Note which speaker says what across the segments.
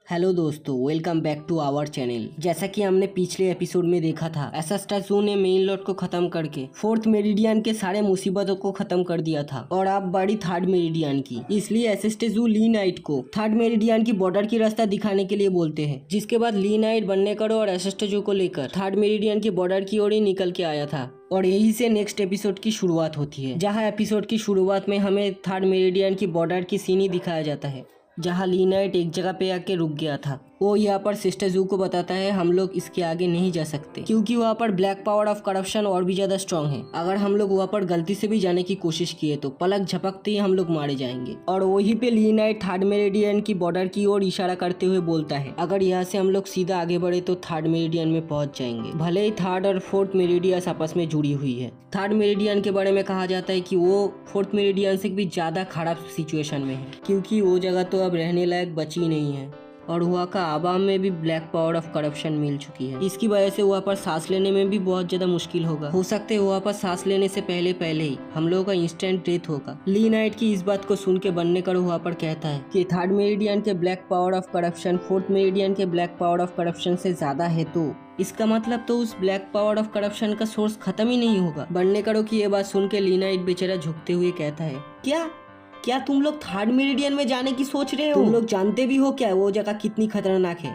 Speaker 1: Hello दोस्तों, welcome back to our channel. जैसा कि हमने पिछले एपिसोड में देखा था, एसेस्टाजू ने मेन लॉर्ड को खत्म करके फोर्थ मेरिडियन के सारे मुसीबतों को खत्म कर दिया था और अब बारी थर्ड मेरिडियन की। इसलिए एसेस्टाजू ली नाइट को थर्ड मेरिडियन की बॉर्डर की रास्ता दिखाने के लिए बोलते हैं, जिसके बाद ली नाइट बनने करो और एसेस्टाजू को लेकर थर्ड मेरिडियन की बॉर्डर की ओर ही निकल के आया था। और यही से नेक्स्ट एपिसोड की शुरुआत होती है, जहाँ एपिसोड की शुरुआत में हमें थर्ड मेरिडियन की बॉर्डर की सीन ही दिखाया जाता है, जहाँ ली नाइट एक जगह पे आके रुक गया था। वो यहाँ पर सिस्टर जू को बताता है हम लोग इसके आगे नहीं जा सकते, क्योंकि वहाँ पर ब्लैक पावर ऑफ करप्शन और भी ज्यादा स्ट्रांग है। अगर हम लोग वहाँ पर गलती से भी जाने की कोशिश किए तो पलक झपकते ही हम लोग मारे जाएंगे। और वहीं पे ली नाइट थर्ड मेरिडियन की बॉर्डर की ओर इशारा करते हुए बोलता है अगर यहाँ से हम लोग सीधा आगे बढ़े तो थर्ड मेरिडियन में पहुंच जाएंगे। भले ही थर्ड और फोर्थ मेरिडियन आपस में जुड़ी हुई है। थर्ड मेरिडियन के बारे में कहा जाता है कि वो फोर्थ मेरिडियन से भी ज्यादा खराब सिचुएशन में है, क्योंकि वो जगह तो अब रहने लायक बची नहीं है और वहाँ का आवाम में भी ब्लैक पावर ऑफ करप्शन मिल चुकी है। इसकी वजह से वहाँ पर सांस लेने में भी बहुत ज्यादा मुश्किल होगा। हो सकता है वहाँ पर सांस लेने से पहले ही हम लोगों का इंस्टेंट डेथ होगा। ली नाइट की इस बात को सुन के बनने कर वहाँ पर कहता है कि थर्ड मेरिडियन के black power of corruption fourth meridian के ब्लैक पावर ऑफ करप्शन से ज्यादा है, तो इसका मतलब तो उस ब्लैक पावर ऑफ करप्शन का सोर्स खत्म ही नहीं होगा। बनने करो की ये बात सुन के ली नाइट बेचारा झुकते हुए कहता है क्या तुम लोग थर्ड मेरिडियन में जाने की सोच रहे हो? तुम लोग जानते भी हो क्या वो जगह कितनी खतरनाक है?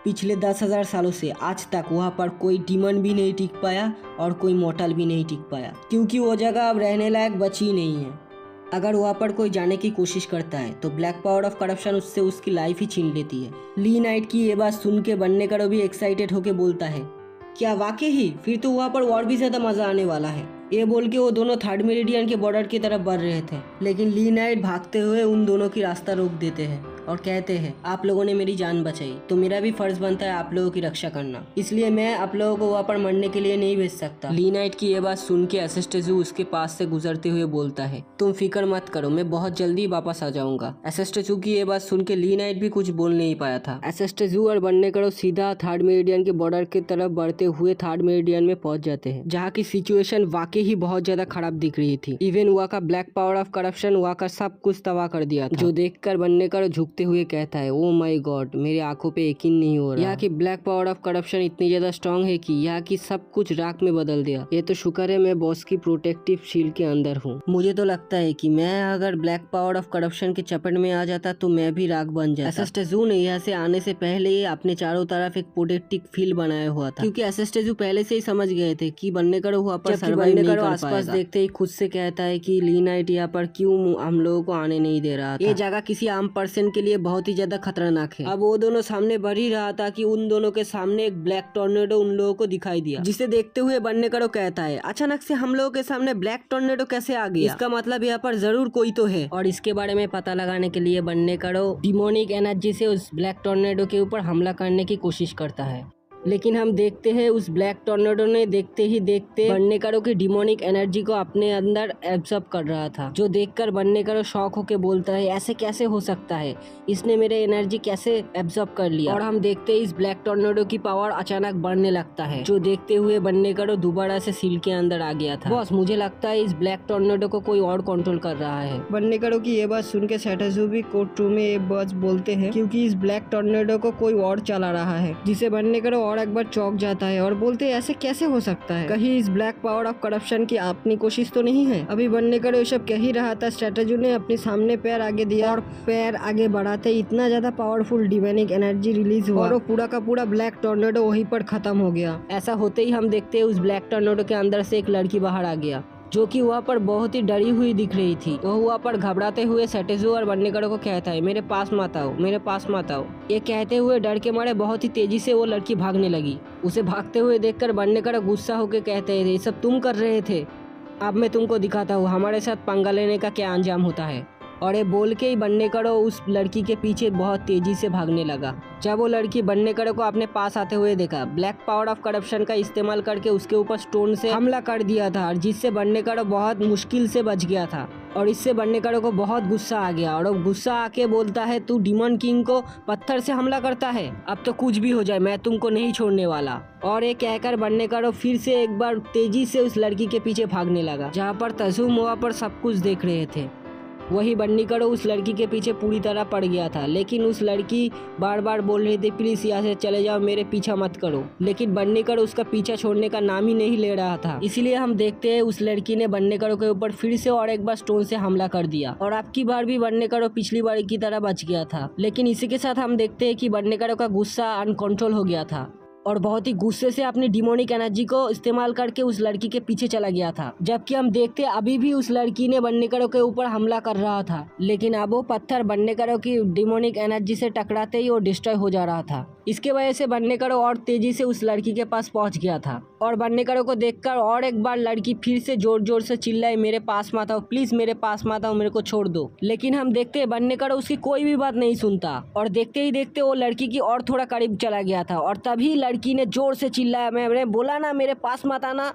Speaker 1: पिछले 10,000 सालों से आज तक वहाँ पर कोई डीमन भी नहीं टिक पाया और कोई मॉर्टल भी नहीं टिक पाया, क्योंकि वो जगह अब रहने लायक बची नहीं है। अगर वहाँ पर कोई जाने की कोशिश करता है तो ब्लैक पावर ऑफ करप्शन उससे उसकी लाइफ ही छीन लेती है। ली नाइट की ये बात सुन के बनने करो भी एक्साइटेड होके बोलता है क्या वाकई ही? फिर तो वहाँ पर और भी ज्यादा मजा आने वाला है। ये बोल के वो दोनों थर्ड मेरिडियन के बॉर्डर की तरफ बढ़ रहे थे, लेकिन ली नाइट भागते हुए उन दोनों की रास्ता रोक देते हैं और कहते हैं आप लोगों ने मेरी जान बचाई तो मेरा भी फर्ज बनता है आप लोगों की रक्षा करना, इसलिए मैं आप लोगों को वहाँ पर मरने के लिए नहीं भेज सकता। ली नाइट की ये बात सुन के एसेस्टाजू उसके पास से गुजरते हुए बोलता है तुम फिक्र मत करो, मैं बहुत जल्दी वापस आ जाऊंगा। एसेस्टाजू की ये बात सुन के ली नाइट भी कुछ बोल नहीं पाया था। एसेस्टाजू और बनने करो सीधा थर्ड मेरिडियन के बॉर्डर की तरफ बढ़ते हुए थर्ड मेरिडियन में पहुंच जाते हैं, जहाँ की सिचुएशन वाकई ही बहुत ज्यादा खराब दिख रही थी। इवन वहाँ का ब्लैक पावर ऑफ करप्शन वहाँ का सब कुछ तबाह कर दिया था, जो देखकर बनने करो झुकते हुए कहता है ओ माय गॉड, मेरी आंखों पे यकीन नहीं हो रहा। यहाँ की ब्लैक पावर ऑफ करप्शन इतनी ज्यादा स्ट्रांग है कि यहाँ की सब कुछ राख में बदल दिया। ये तो शुक्र है मैं बॉस की प्रोटेक्टिव शील्ड के अंदर हूँ। मुझे तो लगता है कि मैं अगर ब्लैक पावर ऑफ करप्शन के चपेट में आ जाता तो मैं भी राख बन जाता। एसेस्टाजू ने यहाँ से आने से पहले ही अपने चारों तरफ एक प्रोटेक्टिव फील्ड बनाया हुआ था, क्योंकि एसेस्टाजू पहले से ही समझ गए थे कि बनने करो वहाँ पर सर्वाइव नहीं कर पाएगा। आसपास देखते ही खुद से कहता है कि ली नाइट यहाँ पर क्यों हम लोगों को आने नहीं दे रहा था। ये जगह किसी आम पर्सन के लिए बहुत ही ज्यादा खतरनाक है। अब वो दोनों सामने बढ़ ही रहा था कि उन दोनों के सामने एक ब्लैक टॉर्नेडो उन लोगों को दिखाई दिया, जिसे देखते हुए बनने करो कहता है अचानक से हम लोगों के सामने ब्लैक टॉर्नेडो कैसे आ गया? इसका मतलब यहाँ पर जरूर कोई तो है। और इसके बारे में पता लगाने के लिए बनने करो डिमोनिक एनर्जी से उस ब्लैक टॉर्नेडो के ऊपर हमला करने की कोशिश करता है, लेकिन हम देखते हैं उस ब्लैक टॉर्नेडो ने देखते ही देखते बनने करो की डिमोनिक एनर्जी को अपने अंदर एब्जॉर्ब कर रहा था, जो देखकर बनने करो शॉक होके बोलता है ऐसे कैसे हो सकता है, इसने मेरे एनर्जी कैसे एब्जॉर्ब कर लिया? और हम देखते हैं इस ब्लैक टॉर्नेडो की पावर अचानक बढ़ने लगता है, जो देखते हुए बनने करो दोबारा से सील के अंदर आ गया था। बॉस मुझे लगता है इस ब्लैक टॉर्नेडो को कोई और कंट्रोल कर रहा है। बनने करो की ये बात सुन के एसेस्टाजू भी कोर्ट रूम में ये बात बोलते हैं, क्योंकि इस ब्लैक टॉर्नेडो को कोई और चला रहा है, जिसे बनने करो और एक बार चौंक जाता है और बोलते ऐसे कैसे हो सकता है? कहीं इस ब्लैक पावर ऑफ करप्शन की अपनी कोशिश तो नहीं है? अभी बनने करो ये सब कह ही रहा था, एसेस्टाजू ने अपने सामने पैर आगे दिया और पैर आगे बढ़ाते इतना ज्यादा पावरफुल डिमोनिक एनर्जी रिलीज हुआ और वो पूरा का पूरा ब्लैक टॉर्नेडो वहीं पर खत्म हो गया। ऐसा होते ही हम देखते हैं उस ब्लैक टॉर्नेडो के अंदर से एक लड़की बाहर आ गया, जो कि वहाँ पर बहुत ही डरी हुई दिख रही थी। वो वहाँ पर घबराते हुए एसेस्टाजू और बनने करो को कहता है मेरे पास मत आओ, मेरे पास मत आओ। ये कहते हुए डर के मारे बहुत ही तेजी से वो लड़की भागने लगी। उसे भागते हुए देखकर बनने करो गुस्सा होकर कहते हैं ये सब तुम कर रहे थे, अब मैं तुमको दिखाता हूँ हमारे साथ पंगा लेने का क्या अंजाम होता है। और ये बोल के ही बनने करो उस लड़की के पीछे बहुत तेजी से भागने लगा। जब वो लड़की बनने करो को अपने पास आते हुए देखा, ब्लैक पावर ऑफ करप्शन का इस्तेमाल करके उसके ऊपर स्टोन से हमला कर दिया था, जिससे बनने करो बहुत मुश्किल से बच गया था। और इससे बनने करो को बहुत गुस्सा आ गया और वो गुस्सा आके बोलता है तू डिमन किंग को पत्थर से हमला करता है, अब तो कुछ भी हो जाए मैं तुमको नहीं छोड़ने वाला। और ये कहकर बनने करो फिर से एक बार तेजी से उस लड़की के पीछे भागने लगा, जहाँ पर तजुम वहाँ पर सब कुछ देख रहे थे। वही बन्नी करो उस लड़की के पीछे पूरी तरह पड़ गया था, लेकिन उस लड़की बार बार बोल रही थी प्लीज यहाँ से चले जाओ, मेरे पीछा मत करो, लेकिन बन्नी करो उसका पीछा छोड़ने का नाम ही नहीं ले रहा था। इसीलिए हम देखते हैं उस लड़की ने बन्नी करो के ऊपर फिर से और एक बार स्टोन से हमला कर दिया और अब की बार भी बन्नी करो पिछली बार की तरह बच गया था। लेकिन इसी के साथ हम देखते हैं कि बन्नी करो का गुस्सा अनकंट्रोल हो गया था और बहुत ही गुस्से से अपनी डिमोनिक एनर्जी को इस्तेमाल करके उस लड़की के पीछे चला गया था। जबकि हम देखते अभी भी उस लड़की ने बन्नी करो के ऊपर हमला कर रहा था, लेकिन अब वो पत्थर बन्नी करो की डिमोनिक एनर्जी से टकराते ही वो डिस्ट्रॉय हो जा रहा था। इसके वजह से बन्नी करो और तेजी से उस लड़की के पास पहुंच गया था और बन्नी करो को देखकर और एक बार लड़की फिर से जोर जोर से चिल्लाई मेरे पास मत आओ, प्लीज मेरे पास मत आओ, मेरे को छोड़ दो। लेकिन हम देखते हैं बन्नी करो उसकी कोई भी बात नहीं सुनता और देखते ही देखते वो लड़की की और थोड़ा करीब चला गया था और तभी लड़की ने जोर से चिल्लाया मैंने बोला ना मेरे पास मत आना।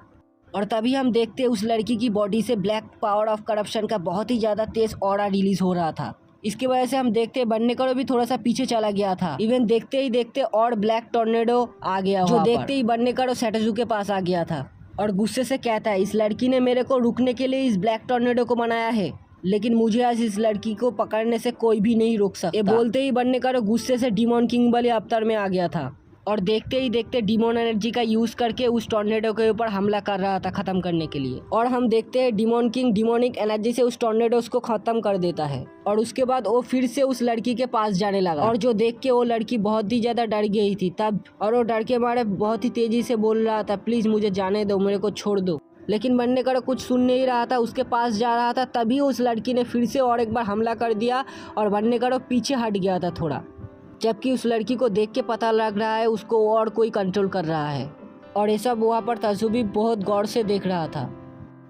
Speaker 1: और तभी हम देखते उस लड़की की बॉडी से ब्लैक पावर ऑफ करप्शन का बहुत ही ज्यादा तेज ऑरा रिलीज हो रहा था। इसकी वजह से हम देखते बन्नी करो भी थोड़ा सा पीछे चला गया था। इवन देखते ही देखते और ब्लैक टॉर्नेडो आ गया जो देखते ही बन्नी करो सैटोजू के पास आ गया था और गुस्से से कहता है इस लड़की ने मेरे को रुकने के लिए इस ब्लैक टॉर्नेडो को बनाया है, लेकिन मुझे आज इस लड़की को पकड़ने से कोई भी नहीं रोक सकता। ये बोलते ही बन्नी करो गुस्से से डिमोन किंग वाले अवतार में आ गया था और देखते ही देखते डिमोन एनर्जी का यूज करके उस टॉर्नेडो के ऊपर हमला कर रहा था खत्म करने के लिए। और हम देखते हैं डिमोन किंग डिमोनिक एनर्जी से उस टॉर्नेडोस को खत्म कर देता है और उसके बाद वो फिर से उस लड़की के पास जाने लगा और जो देख के वो लड़की बहुत ही ज्यादा डर गई थी तब, और वो डर के मारे बहुत ही तेजी से बोल रहा था प्लीज मुझे जाने दो, मेरे को छोड़ दो। लेकिन बन्नी करो कुछ सुन नहीं रहा था, उसके पास जा रहा था, तभी उस लड़की ने फिर से और एक बार हमला कर दिया और बन्नी करो पीछे हट गया था थोड़ा। जबकि उस लड़की को देख के पता लग रहा है उसको और कोई कंट्रोल कर रहा है और ये सब वहाँ पर तजुबी बहुत गौर से देख रहा था।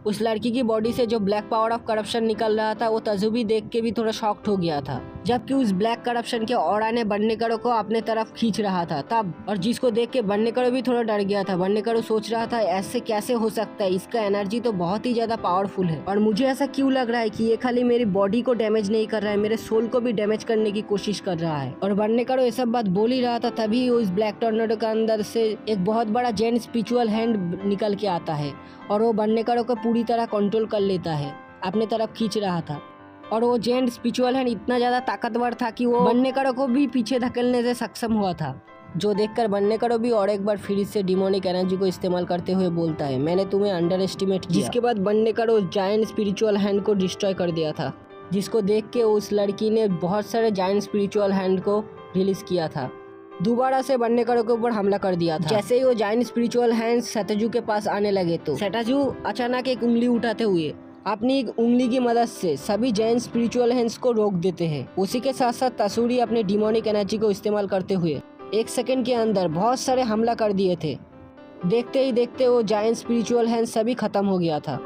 Speaker 1: उस लड़की की बॉडी से जो ब्लैक पावर ऑफ करप्शन निकल रहा था वो तजुबी देख के भी थोड़ा शॉक्ड हो गया था, जबकि उस ब्लैक करप्शन के ऑरा ने बन्नी करो को अपने तरफ खींच रहा था तब, और जिसको देख के बन्नी करो भी थोड़ा डर गया था। बन्नी करो सोच रहा था ऐसे कैसे हो सकता है, इसका एनर्जी तो बहुत ही ज्यादा पावरफुल है और मुझे ऐसा क्यों लग रहा है कि ये खाली मेरी बॉडी को डैमेज नहीं कर रहा है, मेरे सोल को भी डैमेज करने की कोशिश कर रहा है। और बन्नी करो ये सब बात बोल ही रहा था तभी उस ब्लैक टॉर्नेडो के अंदर से एक बहुत बड़ा जेन स्पिरिचुअल हैंड निकल के आता है और वो बन्नी करो को पूरी तरह कंट्रोल कर लेता है, अपने तरफ खींच रहा था। और वो जेंट स्पिरिचुअल हैंड इतना ज्यादा ताकतवर था कि वो बन्नी करो को भी पीछे धकेलने से सक्षम हुआ था, जो देखकर बन्नी करो भी और एक बार फिर से डिमोनिक एनर्जी को इस्तेमाल करते हुए बोलता है मैंने तुम्हें अंडर एस्टिमेट किया। जिसके बाद बन्नी करो जायंट स्पिरिचुअल हैंड को डिस्ट्रॉय कर दिया था, जिसको देख के उस लड़की ने बहुत सारे जायंट स्पिरिचुअल हैंड को रिलीज किया था, दोबारा से बन्नी करो के ऊपर हमला कर दिया था। जैसे ही वो जायंट स्पिरिचुअल हैंड सैटोजू के पास आने लगे तो सैटोजू अचानक एक उंगली उठाते हुए अपनी एक उंगली की मदद से सभी जायंट स्पिरिचुअल हैंड्स को रोक देते हैं। उसी के साथ साथ तसूरी अपने डिमोनिक एनर्जी को इस्तेमाल करते हुए एक सेकंड के अंदर बहुत सारे हमला कर दिए थे। देखते ही देखते वो जायंट स्पिरिचुअल हैंड सभी खत्म हो गया था,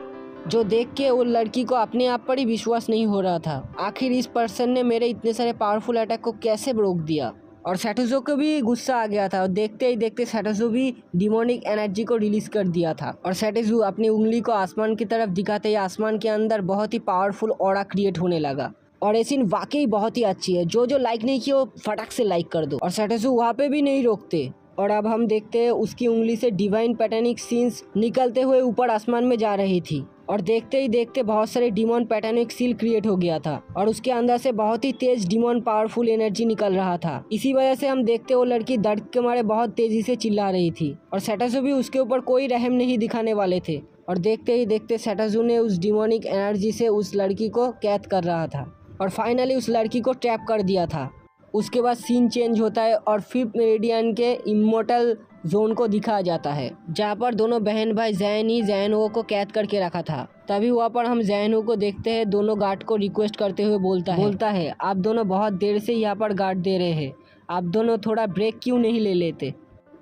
Speaker 1: जो देख के वो लड़की को अपने आप पर ही विश्वास नहीं हो रहा था, आखिर इस पर्सन ने मेरे इतने सारे पावरफुल अटैक को कैसे रोक दिया। और सैटोजू को भी गुस्सा आ गया था और देखते ही देखते सैटोजू भी डिमोनिक एनर्जी को रिलीज कर दिया था और सैटोजू अपनी उंगली को आसमान की तरफ दिखाते ही आसमान के अंदर बहुत ही पावरफुल ऑरा क्रिएट होने लगा। और ये सीन वाकई बहुत ही अच्छी है, जो लाइक नहीं किया वो फटाक से लाइक कर दो। और सैटोजू वहाँ पे भी नहीं रोकते और अब हम देखते हैं उसकी उंगली से डिवाइन पैटर्निक सीन्स निकलते हुए ऊपर आसमान में जा रही थी और देखते ही देखते बहुत सारे डिमोन पैटर्निक सील क्रिएट हो गया था और उसके अंदर से बहुत ही तेज डिमोन पावरफुल एनर्जी निकल रहा था। इसी वजह से हम देखते वो लड़की दर्द के मारे बहुत तेजी से चिल्ला रही थी और सैटोजू भी उसके ऊपर कोई रहम नहीं दिखाने वाले थे। और देखते ही देखते सैटोजू ने उस डिमोनिक एनर्जी से उस लड़की को कैद कर रहा था और फाइनली उस लड़की को ट्रैप कर दिया था। उसके बाद सीन चेंज होता है और 5th मेरिडियन के इमोर्टल जोन को दिखाया जाता है, जहाँ पर दोनों बहन भाई जैनहो को कैद करके रखा था। तभी वहाँ पर हम जैनहो को देखते हैं दोनों गार्ड को रिक्वेस्ट करते हुए बोलता है आप दोनों बहुत देर से यहाँ पर गार्ड दे रहे हैं, आप दोनों थोड़ा ब्रेक क्यों नहीं ले लेते,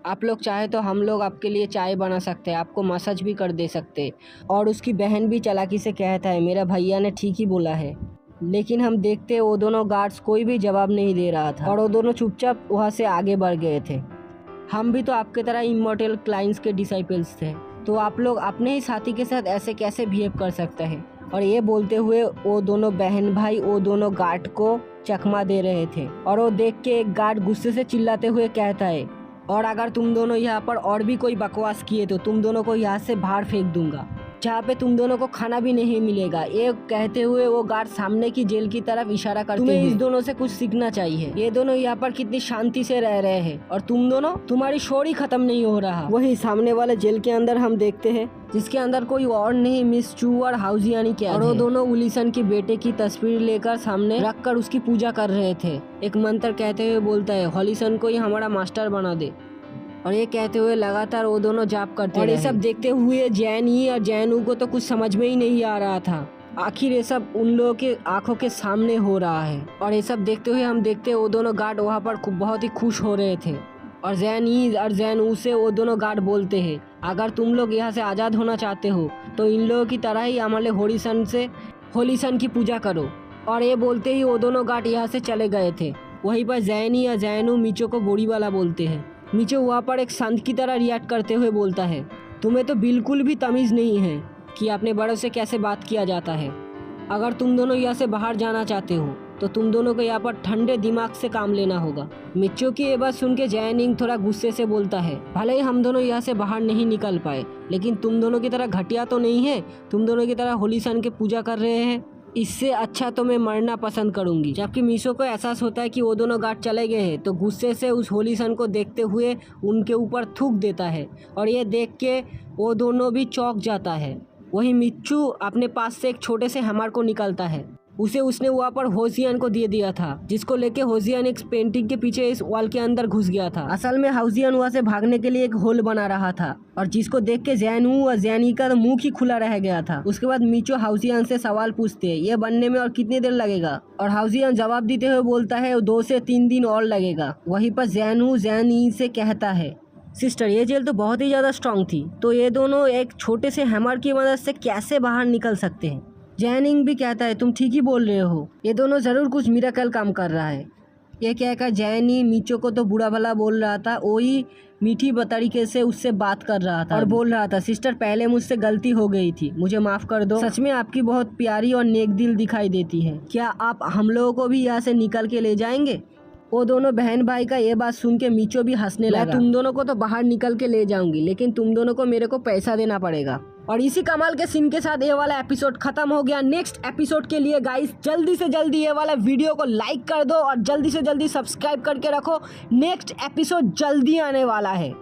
Speaker 1: आप लोग चाहे तो हम लोग आपके लिए चाय बना सकते हैं, आपको मसाज भी कर दे सकते। और उसकी बहन भी चालाकी से कहता है मेरा भैया ने ठीक ही बोला है। लेकिन हम देखते वो दोनों गार्ड्स कोई भी जवाब नहीं दे रहा था और वो दोनों चुपचाप वहाँ से आगे बढ़ गए थे। हम भी तो आपके तरह इमॉर्टल क्लाइंट्स के डिसाइपल्स थे, तो आप लोग अपने ही साथी के साथ ऐसे कैसे बिहेव कर सकते हैं। और ये बोलते हुए वो दोनों बहन भाई वो दोनों गार्ड को चकमा दे रहे थे और वो देख के एक गार्ड गुस्से से चिल्लाते हुए कहता है और अगर तुम दोनों यहाँ पर और भी कोई बकवास किए तो तुम दोनों को यहाँ से बाहर फेंक दूंगा। जहाँ पे तुम दोनों को खाना भी नहीं मिलेगा। ये कहते हुए वो गार्ड सामने की जेल की तरफ इशारा करते हुए इस दोनों से कुछ सीखना चाहिए। ये दोनों यहाँ पर कितनी शांति से रह रहे हैं और तुम दोनों, तुम्हारी शोर ही खत्म नहीं हो रहा। वही सामने वाले जेल के अंदर हम देखते हैं, जिसके अंदर कोई और नहीं मिस चू और हाउजियानी के, और वो दोनों उलिसन के बेटे की तस्वीर लेकर सामने रखकर उसकी पूजा कर रहे थे। एक मंत्र कहते हुए बोलता है, हॉलिसन को ही हमारा मास्टर बना दे। और ये कहते हुए लगातार वो दोनों जाप करते और ये सब देखते हुए जैनी और जैनू को तो कुछ समझ में ही नहीं आ रहा था। आखिर ये सब उन लोगों के आंखों के सामने हो रहा है। और ये सब देखते हुए हम देखते हैं वो दोनों गार्ड वहाँ पर बहुत ही खुश हो रहे थे। और जैनी और जैनू से वो दोनों गार्ड बोलते हैं, अगर तुम लोग यहाँ से आज़ाद होना चाहते हो तो इन लोगों की तरह ही हमारे होलिसन की पूजा करो। और ये बोलते ही वो दोनों गार्ड यहाँ से चले गए थे। वहीं पर जैनी या जैनू मीचो को गोरी वाला बोलते हैं। मीचो वहाँ पर एक संत की तरह रिएक्ट करते हुए बोलता है, तुम्हें तो बिल्कुल भी तमीज़ नहीं है कि अपने बड़ों से कैसे बात किया जाता है। अगर तुम दोनों यहाँ से बाहर जाना चाहते हो तो तुम दोनों को यहाँ पर ठंडे दिमाग से काम लेना होगा। मिचो की ये बात सुन के जैनिंग थोड़ा गुस्से से बोलता है, भले ही हम दोनों यहाँ से बाहर नहीं निकल पाए, लेकिन तुम दोनों की तरह घटिया तो नहीं है। तुम दोनों की तरह होलिसन की पूजा कर रहे हैं, इससे अच्छा तो मैं मरना पसंद करूंगी। जबकि मीशो को एहसास होता है कि वो दोनों गार्ड चले गए हैं, तो गुस्से से उस होलिसन को देखते हुए उनके ऊपर थूक देता है और ये देख के वो दोनों भी चौंक जाता है। वहीं मिच्चू अपने पास से एक छोटे से हैमर को निकालता है, उसने वहाँ पर होजियान को दे दिया था, जिसको लेके होजियान एक पेंटिंग के पीछे इस वॉल के अंदर घुस गया था। असल में होजियान वहाँ से भागने के लिए एक होल बना रहा था और जिसको देख के जैनू और जैनी का तो मुंह ही खुला रह गया था। उसके बाद मीचो हाउजियान से सवाल पूछते हैं, ये बनने में और कितनी देर लगेगा? और हाउजियान जवाब देते हुए बोलता है 2 से 3 दिन और लगेगा। वहीं पर जैनू जैनी से कहता है, सिस्टर ये जेल तो बहुत ही ज़्यादा स्ट्रांग थी, तो ये दोनों एक छोटे से हैमर की मदद से कैसे बाहर निकल सकते हैं? जैनिंग भी कहता है, तुम ठीक ही बोल रहे हो, ये दोनों ज़रूर कुछ मिरेकल काम कर रहा है। ये कहकर जैनी मीचो को तो बुरा भला बोल रहा था, वही मीठी तरीके से उससे बात कर रहा था और बोल रहा था, सिस्टर पहले मुझसे गलती हो गई थी, मुझे माफ़ कर दो। सच में आपकी बहुत प्यारी और नेक दिल दिखाई देती है। क्या आप हम लोगों को भी यहाँ से निकल के ले जाएंगे? वो दोनों बहन भाई का ये बात सुन के मीचो भी हंसने लगा। तुम दोनों को तो बाहर निकल के ले जाऊंगी, लेकिन तुम दोनों को मेरे को पैसा देना पड़ेगा। और इसी कमाल के सीन के साथ ये वाला एपिसोड खत्म हो गया। नेक्स्ट एपिसोड के लिए गाइस जल्दी से जल्दी ये वाला वीडियो को लाइक कर दो और जल्दी से जल्दी सब्सक्राइब करके रखो। नेक्स्ट एपिसोड जल्दी आने वाला है।